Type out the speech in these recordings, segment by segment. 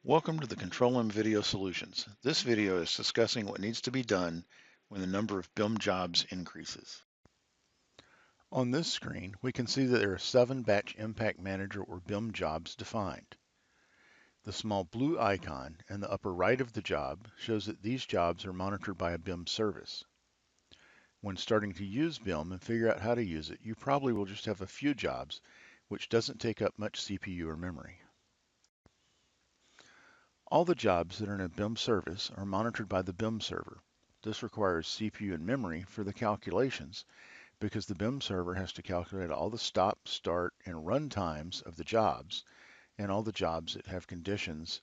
Welcome to the Control-M Video Solutions. This video is discussing what needs to be done when the number of BIM jobs increases. On this screen, we can see that there are 7 Batch Impact Manager or BIM jobs defined. The small blue icon in the upper right of the job shows that these jobs are monitored by a BIM service. When starting to use BIM and figure out how to use it, you probably will just have a few jobs, which doesn't take up much CPU or memory. All the jobs that are in a BIM service are monitored by the BIM server. This requires CPU and memory for the calculations because the BIM server has to calculate all the stop, start, and run times of the jobs and all the jobs that have conditions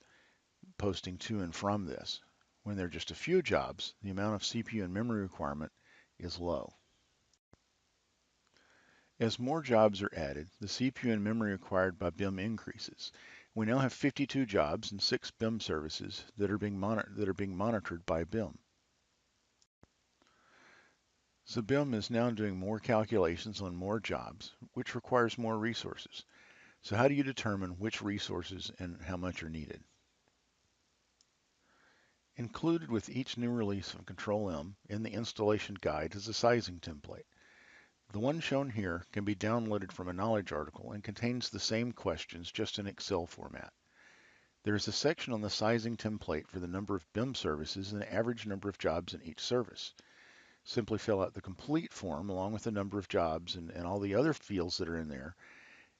posting to and from this. When there are just a few jobs, the amount of CPU and memory requirement is low. As more jobs are added, the CPU and memory required by BIM increases. We now have 52 jobs and 6 BIM services that are being monitored by BIM. So BIM is now doing more calculations on more jobs, which requires more resources. So how do you determine which resources and how much are needed? Included with each new release of Control-M in the installation guide is a sizing template. The one shown here can be downloaded from a knowledge article and contains the same questions, just in Excel format. There is a section on the sizing template for the number of BIM services and the average number of jobs in each service. Simply fill out the complete form along with the number of jobs and all the other fields that are in there,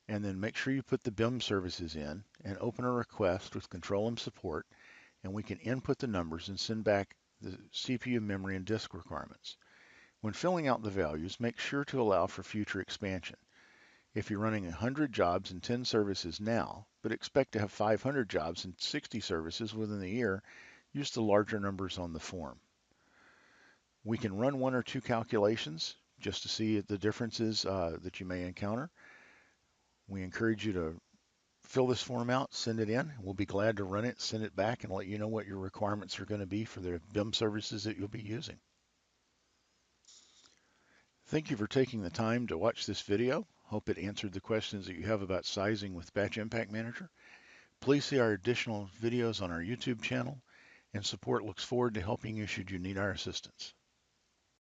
and then make sure you put the BIM services in and open a request with Control-M support, and we can input the numbers and send back the CPU, memory, and disk requirements. When filling out the values, make sure to allow for future expansion. If you're running 100 jobs and 10 services now, but expect to have 500 jobs and 60 services within the year, use the larger numbers on the form. We can run 1 or 2 calculations just to see the differences that you may encounter. We encourage you to fill this form out, send it in. We'll be glad to run it, send it back, and let you know what your requirements are going to be for the BIM services that you'll be using. Thank you for taking the time to watch this video. Hope it answered the questions that you have about sizing with Batch Impact Manager. Please see our additional videos on our YouTube channel, and support looks forward to helping you should you need our assistance.